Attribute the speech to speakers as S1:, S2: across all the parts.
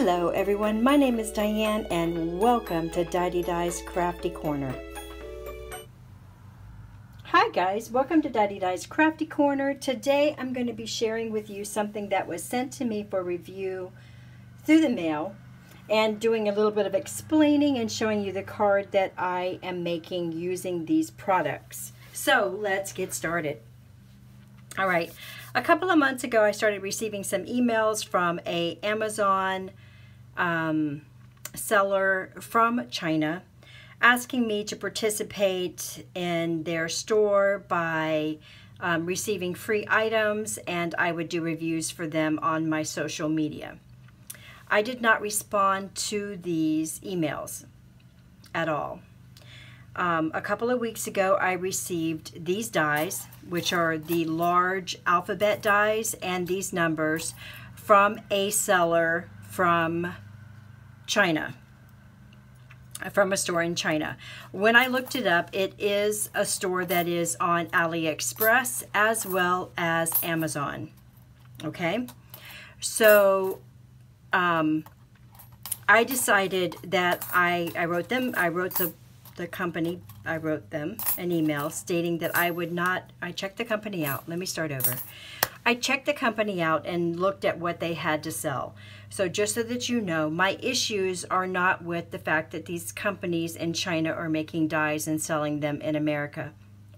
S1: Hello everyone, my name is Diane and welcome to Didedi's Crafty Corner. Hi guys, welcome to Didedi's Crafty Corner. Today I'm going to be sharing with you something that was sent to me for review through the mail and doing a little bit of explaining and showing you the card that I am making using these products. So let's get started. All right, a couple of months ago I started receiving some emails from an Amazon seller from China asking me to participate in their store by receiving free items, and I would do reviews for them on my social media. I did not respond to these emails at all. A couple of weeks ago I received these dies, which are the large alphabet dies, and these numbers from a seller from China, from a store in China. When I looked it up, it is a store that is on AliExpress as well as Amazon. Okay, so I decided that I wrote the company, I wrote them an email stating that I would not, I checked the company out. Let me start over. I checked the company out and looked at what they had to sell. So just so that you know, my issues are not with the fact that these companies in China are making dies and selling them in America.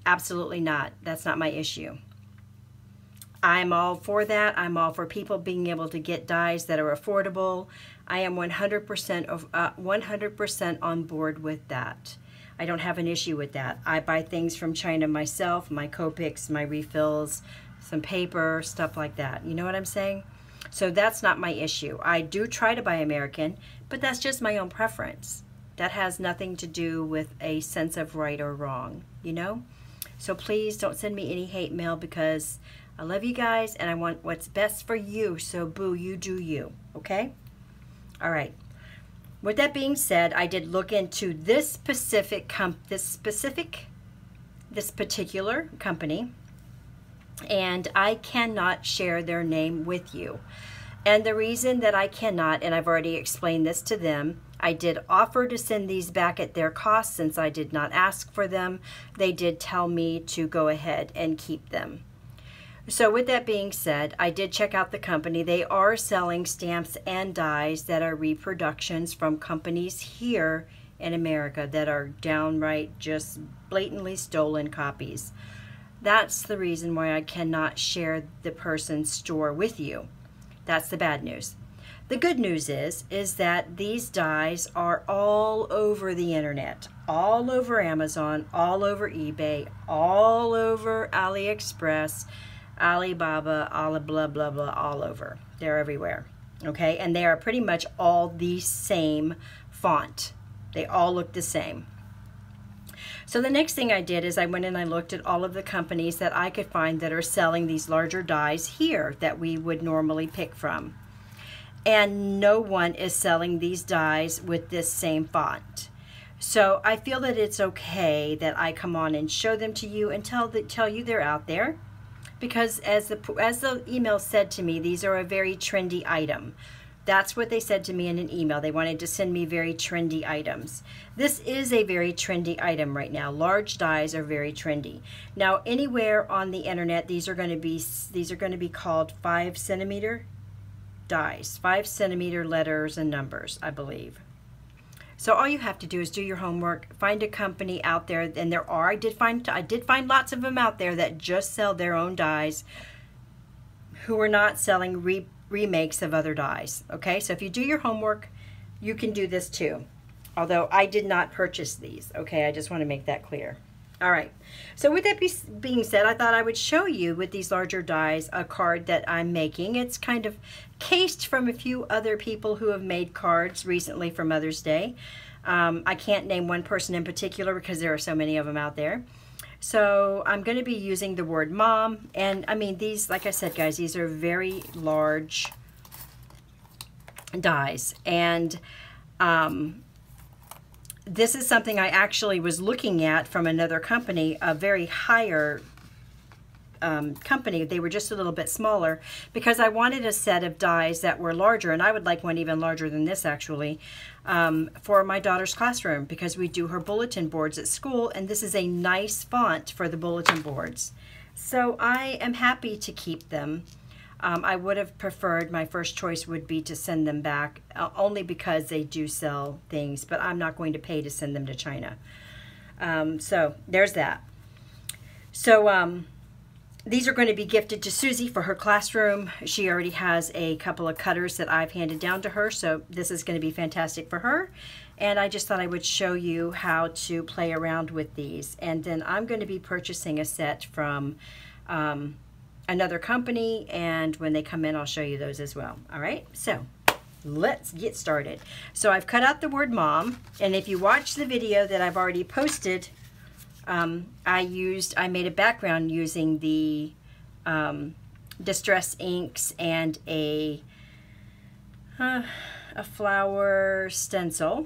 S1: Absolutely not. That's not my issue. I'm all for that. I'm all for people being able to get dies that are affordable. I am 100% on board with that. I don't have an issue with that. I buy things from China myself, my Copics, my refills, some paper, stuff like that. You know what I'm saying? So that's not my issue. I do try to buy American, but that's just my own preference. That has nothing to do with a sense of right or wrong, you know? So please don't send me any hate mail because I love you guys and I want what's best for you. So boo, you do you, okay? All right. With that being said, I did look into this particular company, and I cannot share their name with you. And the reason that I cannot, and I've already explained this to them, I did offer to send these back at their cost since I did not ask for them. They did tell me to go ahead and keep them. So with that being said, I did check out the company. They are selling stamps and dies that are reproductions from companies here in America that are downright just blatantly stolen copies. That's the reason why I cannot share the person's store with you. That's the bad news. The good news is that these dies are all over the internet, all over Amazon, all over eBay, all over AliExpress, Alibaba, blah, blah, blah, all over. They're everywhere, okay? And they are pretty much all the same font. They all look the same. So the next thing I did is I went and I looked at all of the companies that I could find that are selling these larger dies here that we would normally pick from. And no one is selling these dies with this same font. So I feel that it's okay that I come on and show them to you and tell you they're out there. Because as the email said to me, these are a very trendy item. That's what they said to me in an email. They wanted to send me very trendy items. This is a very trendy item right now. Large dies are very trendy. Now, anywhere on the internet, these are going to be called 5-centimeter dies, 5-centimeter letters and numbers, I believe. So all you have to do is do your homework, find a company out there, and I did find lots of them out there that just sell their own dies, who are not selling remakes of other dies. Okay, so if you do your homework, you can do this too. Although I did not purchase these. Okay, I just want to make that clear. All right, so with that being said, I thought I would show you with these larger dies a card that I'm making. It's kind of cased from a few other people who have made cards recently for Mother's Day. I can't name one person in particular because there are so many of them out there. So I'm going to be using the word mom, and I mean these, like I said guys, these are very large dies, and this is something I actually was looking at from another company, a very higher company. They were just a little bit smaller because I wanted a set of dies that were larger, and I would like one even larger than this actually, for my daughter's classroom because we do her bulletin boards at school, and this is a nice font for the bulletin boards. So I am happy to keep them. I would have preferred, my first choice would be to send them back, only because they do sell things, but I'm not going to pay to send them to China. So there's that. So these are going to be gifted to Susie for her classroom. She already has a couple of cutters that I've handed down to her, so this is going to be fantastic for her. And I just thought I would show you how to play around with these. And then I'm going to be purchasing a set from another company, and when they come in I'll show you those as well. All right, so let's get started. So I've cut out the word mom, and if you watch the video that I've already posted, I made a background using the distress inks and a flower stencil.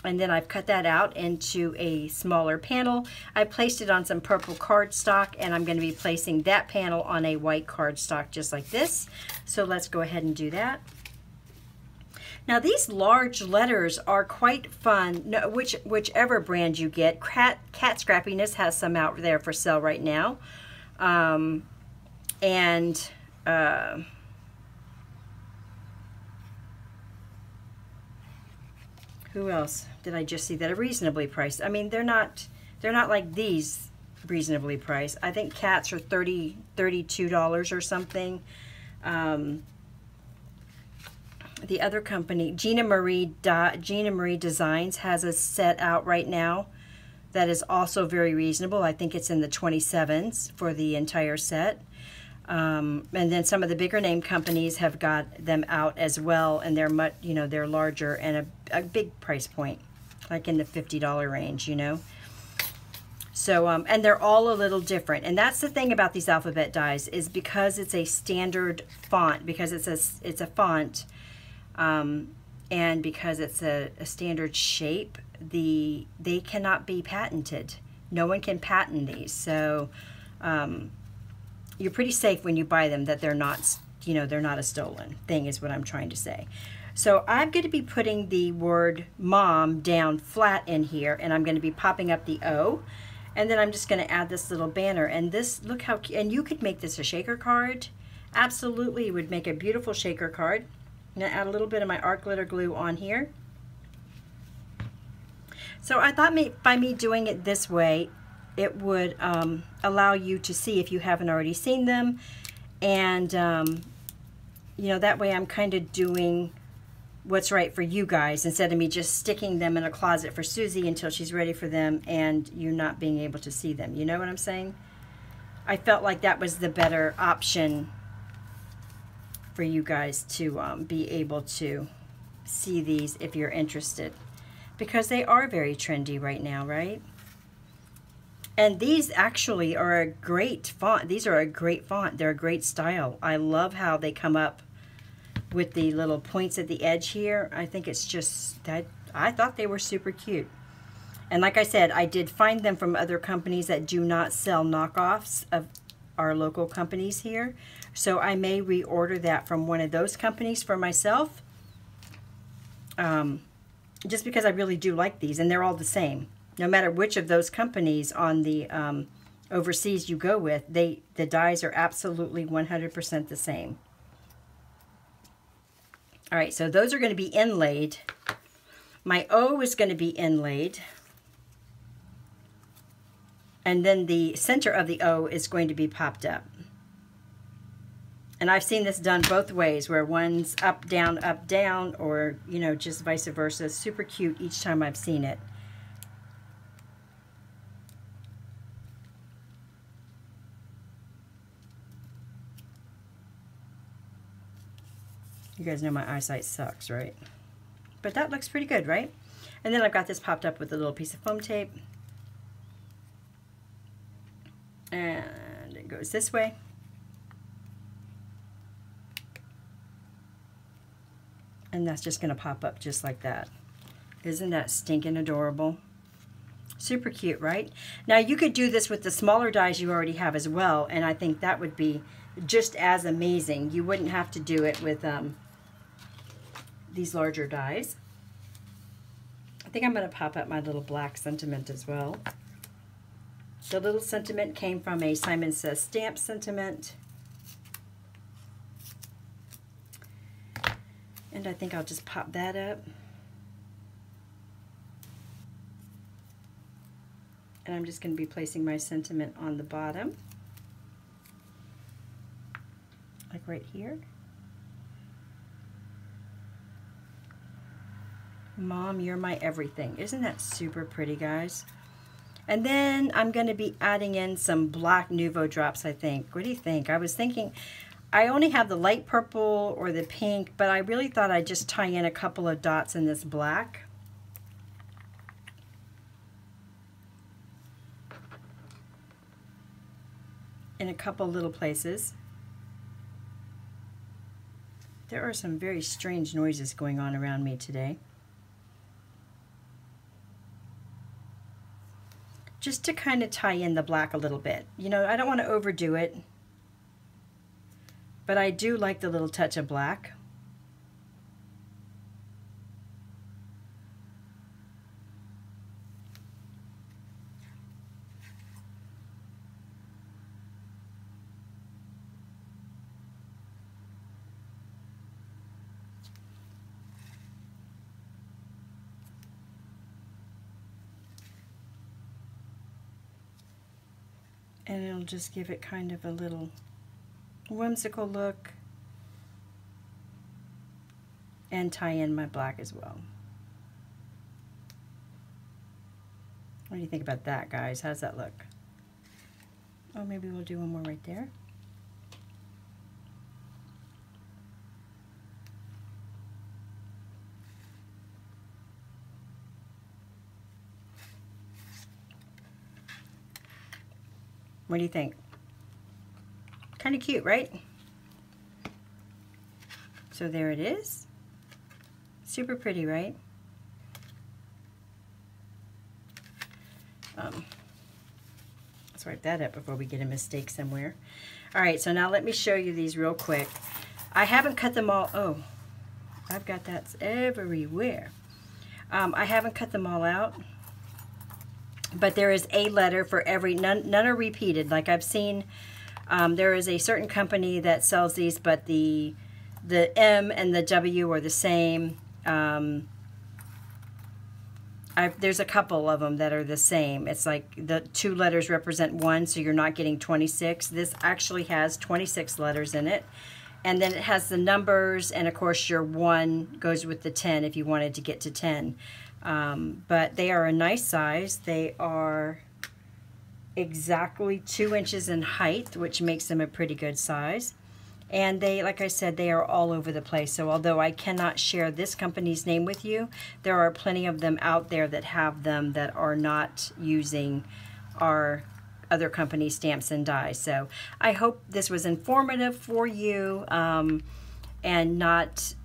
S1: And then I've cut that out into a smaller panel. I placed it on some purple cardstock, and I'm going to be placing that panel on a white cardstock just like this. So let's go ahead and do that. Now these large letters are quite fun, no, whichever brand you get. Cat Scrappiness has some out there for sale right now. Who else did I just see that are reasonably priced? I mean, they're not like these reasonably priced. I think Cats are $32 or something. The other company, Gina Marie Designs, has a set out right now that is also very reasonable. I think it's in the 27s for the entire set. And then some of the bigger name companies have got them out as well, and they're much, you know, they're larger and a big price point, like in the $50 range, you know. So and they're all a little different, and that's the thing about these alphabet dies, is because it's a standard font, because it's a font, and because it's a standard shape, they cannot be patented. No one can patent these, so you're pretty safe when you buy them that they're not, you know, they're not a stolen thing, is what I'm trying to say. So I'm going to be putting the word mom down flat in here, and I'm going to be popping up the O, and then I'm just going to add this little banner. And this, look how, and you could make this a shaker card. Absolutely, you would make a beautiful shaker card. I'm going to add a little bit of my art glitter glue on here. So I thought by me doing it this way, it would allow you to see if you haven't already seen them, and you know, that way I'm kind of doing what's right for you guys, instead of me just sticking them in a closet for Susie until she's ready for them and you not being able to see them. You know what I'm saying? I felt like that was the better option for you guys to be able to see these if you're interested, because they are very trendy right now, right? And these actually are a great font. These are a great font. They're a great style. I love how they come up with the little points at the edge here. I think it's just that, I thought they were super cute. And like I said, I did find them from other companies that do not sell knockoffs of our local companies here. So I may reorder that from one of those companies for myself. Just because I really do like these, and they're all the same. No matter which of those companies on the overseas you go with, the dies are absolutely 100% the same. All right, so those are going to be inlaid. My O is going to be inlaid. And then the center of the O is going to be popped up. And I've seen this done both ways, where one's up, down, or, you know, just vice versa. Super cute each time I've seen it. You guys know my eyesight sucks, right? But that looks pretty good, right? And then I've got this popped up with a little piece of foam tape. And it goes this way. And that's just going to pop up just like that. Isn't that stinking adorable? Super cute, right? Now you could do this with the smaller dies you already have as well, and I think that would be just as amazing. You wouldn't have to do it with these larger dies. I think I'm going to pop up my little black sentiment as well. The little sentiment came from a Simon Says stamp sentiment. And I think I'll just pop that up. And I'm just going to be placing my sentiment on the bottom. Like right here. Mom, you're my everything. Isn't that super pretty, guys? And then I'm going to be adding in some black Nuvo drops, I think. What do you think? I was thinking, I only have the light purple or the pink, but I really thought I'd just tie in a couple of dots in this black. In a couple little places. There are some very strange noises going on around me today. Just to kind of tie in the black a little bit. You know, I don't want to overdo it, but I do like the little touch of black. And it'll just give it kind of a little whimsical look and tie in my black as well. What do you think about that, guys? How's that look? Oh, maybe we'll do one more right there. What do you think? Kind of cute, right? So there it is. Super pretty, right? Let's write that up before we get a mistake somewhere. All right, so now let me show you these real quick. I haven't cut them all. Oh, I've got that everywhere. I haven't cut them all out. But there is a letter for every, none are repeated. Like I've seen, there is a certain company that sells these, but the M and the W are the same. There's a couple of them that are the same. It's like the 2 letters represent 1, so you're not getting 26. This actually has 26 letters in it. And then it has the numbers, and of course your 1 goes with the 10 if you wanted to get to 10. But they are a nice size. They are exactly 2 inches in height, which makes them a pretty good size. And they, like I said, they are all over the place. So although I cannot share this company's name with you, there are plenty of them out there that have them that are not using our other company stamps and dies. So I hope this was informative for you, and not...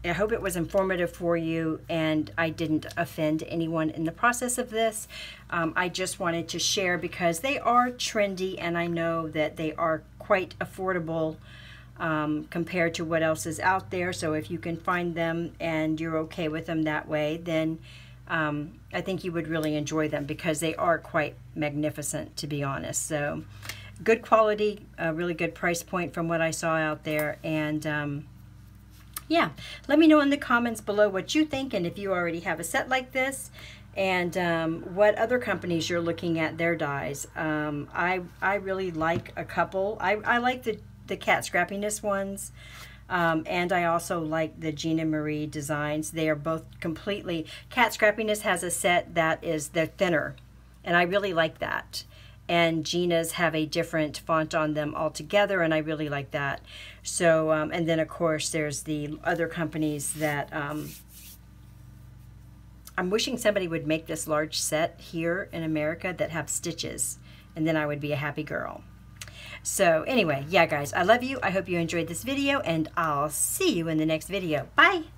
S1: I hope it was informative for you and I didn't offend anyone in the process of this. I just wanted to share because they are trendy and I know that they are quite affordable compared to what else is out there. So if you can find them and you're okay with them that way, then I think you would really enjoy them because they are quite magnificent, to be honest. So good quality, really good price point from what I saw out there. And yeah, let me know in the comments below what you think and if you already have a set like this, and what other companies you're looking at their dies. I really like a couple. I like the Cat Scrappiness ones, and I also like the Gina Marie designs. They are both completely... Cat Scrappiness has a set that is the thinner, and I really like that. And Gina's have a different font on them altogether, and I really like that. So, and then of course there's the other companies that I'm wishing somebody would make this large set here in America that have stitches, and then I would be a happy girl. So anyway, yeah guys, I love you. I hope you enjoyed this video, and I'll see you in the next video. Bye!